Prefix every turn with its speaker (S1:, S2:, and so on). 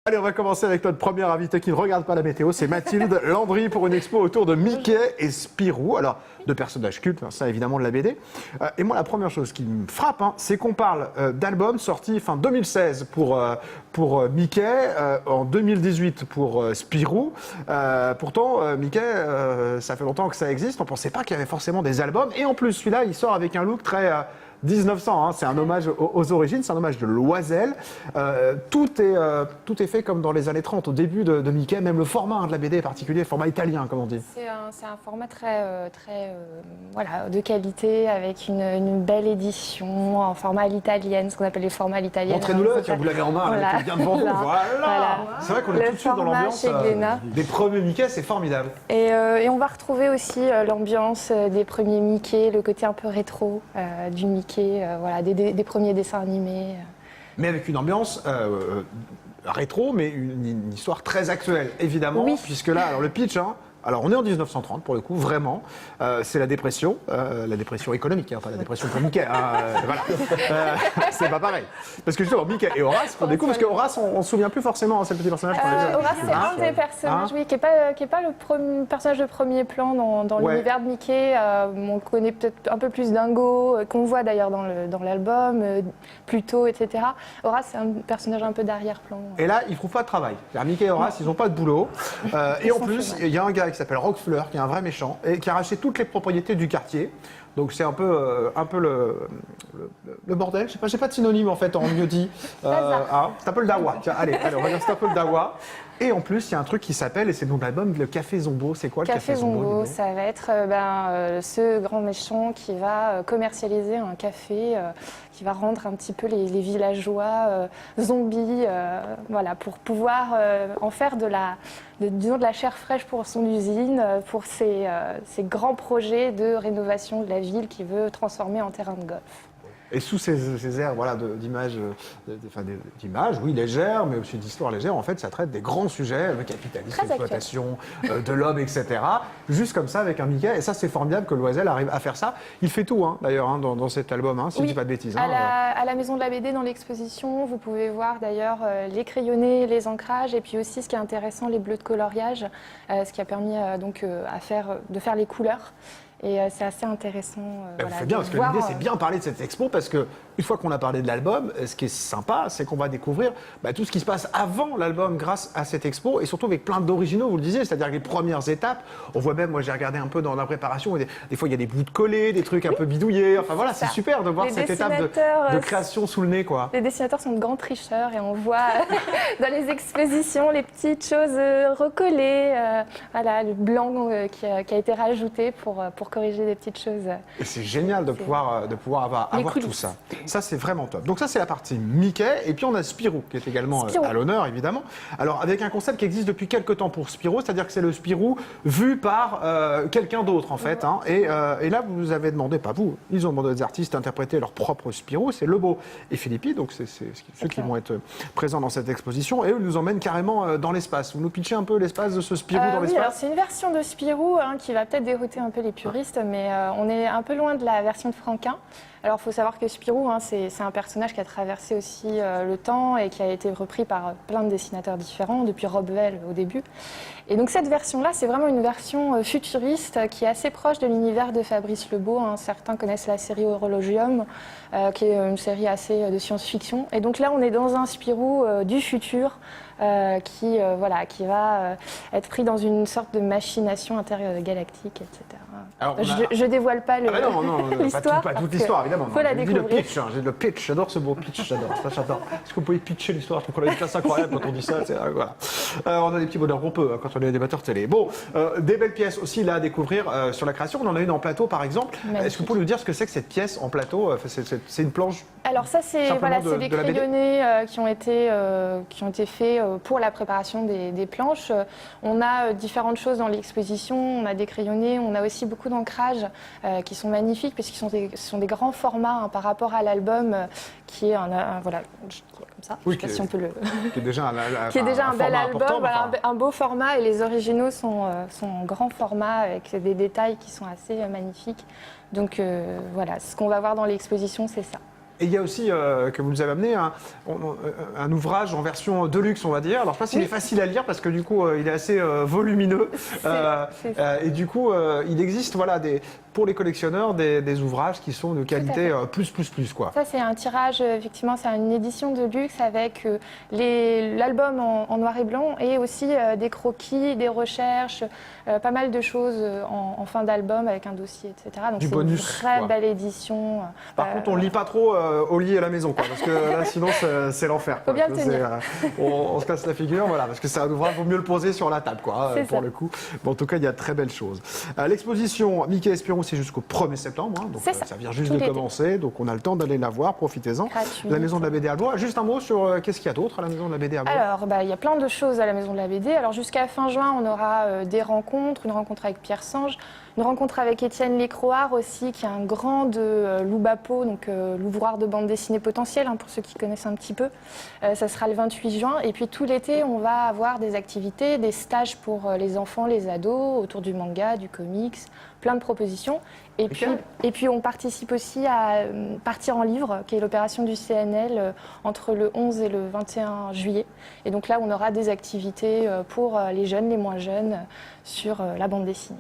S1: Allez, on va commencer avec notre première invitée qui ne regarde pas la météo, c'est Mathilde Landry pour une expo autour de Mickey et Spirou. Alors, deux personnages cultes, ça évidemment de la BD. Et moi, la première chose qui me frappe, c'est qu'on parle d'albums sortis fin 2016 pour Mickey, en 2018 pour Spirou. Pourtant, Mickey, ça fait longtemps que ça existe, on ne pensait pas qu'il y avait forcément des albums. Et en plus, celui-là, il sort avec un look très... 1900, c'est un hommage aux origines, c'est un hommage de Loisel. Tout est fait comme dans les années 30, au début de Mickey, même le format de la BD est particulier, le format italien, comme on dit.
S2: C'est un format très voilà, de qualité, avec une belle édition, en format à l'italienne, ce qu'on appelle les formats à l'italienne.
S1: Montrez-nous-le, tiens, vous l'avez en main,
S2: voilà.
S1: elle est bien devant vous. Voilà. C'est vrai qu'on est tout de suite dans l'ambiance des premiers Mickey, c'est formidable.
S2: Et on va retrouver aussi l'ambiance des premiers Mickey, le côté un peu rétro du Mickey. Voilà, des premiers dessins animés.
S1: Mais avec une ambiance rétro, mais une histoire très actuelle, évidemment,
S2: oui.
S1: Puisque là, alors le pitch, alors on est en 1930 pour le coup, vraiment, c'est la dépression économique, pas la dépression pour Mickey, voilà, c'est pas pareil. Parce que justement, Mickey et Horace, on découvre, parce que Horace, on se souvient plus forcément, c'est le petit personnage qu'on a vu.
S2: Horace, c'est un des personnages, oui, qui est pas le personnage de premier plan dans l'univers de Mickey. On connaît peut-être un peu plus Dingo, qu'on voit d'ailleurs dans l'album, Pluto, etc. Horace, c'est un personnage un peu d'arrière-plan.
S1: Et là, ils trouvent pas de travail. Mickey et Horace, ils n'ont pas de boulot. Et en plus, il y a un gars qui s'appelle Roquefleur, qui est un vrai méchant, et qui a racheté toutes les propriétés du quartier. Donc c'est un peu le bordel. Je sais pas, j'ai pas de synonyme en fait en mieux dit. C'est un peu le dawa. Tiens, allez, on va dire c'est un peu le dawa. Et en plus, il y a un truc qui s'appelle, et c'est le nom de l'album, le Café Zombo. C'est quoi le Café Zombo?
S2: Ça va être ce grand méchant qui va commercialiser un café, qui va rendre un petit peu les villageois zombies, voilà, pour pouvoir en faire de la chair fraîche pour son usine, pour ses grands projets de rénovation de la ville qu'il veut transformer en terrain de golf.
S1: Et sous ces airs d'images, oui, légères, mais aussi d'histoires légères, en fait, ça traite des grands sujets, le capitalisme, l'exploitation de l'homme, etc. Juste comme ça, avec un Mickey. Et ça, c'est formidable que Loisel arrive à faire ça. Il fait tout, d'ailleurs, dans cet album, si je ne dis pas de bêtises.
S2: À la Maison de la BD, dans l'exposition, vous pouvez voir d'ailleurs les crayonnés, les ancrages, et puis aussi, ce qui est intéressant, les bleus de coloriage, ce qui a permis de faire les couleurs. Et c'est assez intéressant.
S1: C'est bien, parce que l'idée, c'est bien parler de cette expo, parce que une fois qu'on a parlé de l'album, ce qui est sympa, c'est qu'on va découvrir tout ce qui se passe avant l'album grâce à cette expo, et surtout avec plein d'originaux, vous le disiez, c'est-à-dire les premières étapes. On voit même, moi j'ai regardé un peu dans la préparation, des fois il y a des bouts de collés, des trucs un peu bidouillés. Enfin voilà, c'est super de voir cette étape de création sous le nez, quoi.
S2: Les dessinateurs sont de grands tricheurs, et on voit dans les expositions les petites choses recollées, voilà, le blanc qui a été rajouté pour corriger des petites choses.
S1: Et c'est génial de pouvoir avoir tout ça. Ça, c'est vraiment top. Donc ça, c'est la partie Mickey. Et puis, on a Spirou, qui est également à l'honneur, évidemment. Alors, avec un concept qui existe depuis quelques temps pour Spirou, c'est-à-dire que c'est le Spirou vu par quelqu'un d'autre, en fait. Et là, vous nous avez demandé, pas vous, ils ont demandé aux artistes d'interpréter leur propre Spirou. C'est Lobo et Filippi, donc c'est ceux qui vont être présents dans cette exposition. Et eux, ils nous emmènent carrément dans l'espace. Vous nous pitchez un peu l'espace de ce Spirou dans l'espace?
S2: Oui, alors c'est une version de Spirou qui va peut-être dérouter un peu les puristes, mais on est un peu loin de la version de Franquin. Alors, il faut savoir que Spirou, c'est un personnage qui a traversé aussi le temps et qui a été repris par plein de dessinateurs différents, depuis Rob Vell au début. Et donc, cette version-là, c'est vraiment une version futuriste qui est assez proche de l'univers de Fabrice Lebeau. Certains connaissent la série Horologium, qui est une série assez de science-fiction. Et donc là, on est dans un Spirou du futur qui va être pris dans une sorte de machination intergalactique, etc. Alors, je dévoile pas l'histoire.
S1: Pas toute l'histoire, évidemment.
S2: Faut la découvrir.
S1: J'ai le pitch, j'adore ce beau pitch, j'adore. Est-ce que vous pouvez pitcher l'histoire? Je trouve qu'on a une classe incroyable quand on dit ça. Voilà. On a des petits bonheurs, on peut, quand on est débatteur télé. Bon, des belles pièces aussi là à découvrir sur la création. On en a une en plateau, par exemple. Est-ce que vous pouvez nous dire ce que c'est que cette pièce en plateau? C'est une planche?
S2: Alors ça, c'est des crayonnés qui ont été faits pour la préparation des planches. On a différentes choses dans l'exposition. On a des crayonnés, on a aussi beaucoup d'ancrages qui sont magnifiques puisqu'ils sont des grands formats par rapport à l'album qui est voilà, comme ça.
S1: Oui,
S2: je sais pas si on peut le...
S1: qui est déjà
S2: un bel album, voilà, un beau format, et les originaux sont en grand format avec des détails qui sont assez magnifiques. Donc voilà, ce qu'on va voir dans l'exposition, c'est ça.
S1: Et il y a aussi, que vous nous avez amené, un ouvrage en version deluxe, on va dire. Alors, je ne sais pas s'il est facile à lire parce que du coup, il est assez volumineux.
S2: C'est ça.
S1: Et du coup, il existe, voilà, pour les collectionneurs, des ouvrages qui sont de qualité plus, quoi.
S2: Ça, c'est un tirage, effectivement, c'est une édition de luxe avec l'album en noir et blanc et aussi des croquis, des recherches, pas mal de choses en fin d'album avec un dossier, etc. Donc,
S1: Du
S2: c'est
S1: bonus,
S2: une très
S1: quoi.
S2: belle édition.
S1: Par contre, on ne lit pas trop au lit à la maison, quoi, parce que là, sinon, c'est l'enfer.
S2: Faut bien le tenir.
S1: On se casse la figure, voilà, parce que c'est un ouvrage, il vaut mieux le poser sur la table, quoi,
S2: C'est
S1: pour
S2: ça.
S1: le coup. Bon, en tout cas, il y a de très belles choses. L'exposition Mickey et Spirou, c'est jusqu'au 1er septembre, hein, donc
S2: C'est
S1: ça
S2: ça,
S1: vient juste
S2: tout
S1: de
S2: l'été.
S1: commencer, donc on a le temps d'aller la voir, profitez-en.
S2: Gratuite.
S1: La maison de la BD à Blois. Juste un mot sur qu'est-ce qu'il y a d'autre à la maison de la BD à Blois.
S2: Alors, il y a plein de choses à la Maison de la BD. Alors, jusqu'à fin juin, on aura des rencontres, une rencontre avec Pierre Sange, une rencontre avec Étienne Lécroard aussi, qui est un grand de l'Oubapo, donc l'ouvroir de bande dessinée potentielle, hein, pour ceux qui connaissent un petit peu. Ça sera le 28 juin. Et puis, tout l'été, on va avoir des activités, des stages pour les enfants, les ados, autour du manga, du comics, plein de propositions. Et puis, on participe aussi à Partir en livre, qui est l'opération du CNL entre le 11 et le 21 juillet. Et donc là, on aura des activités pour les jeunes, les moins jeunes, sur la bande dessinée.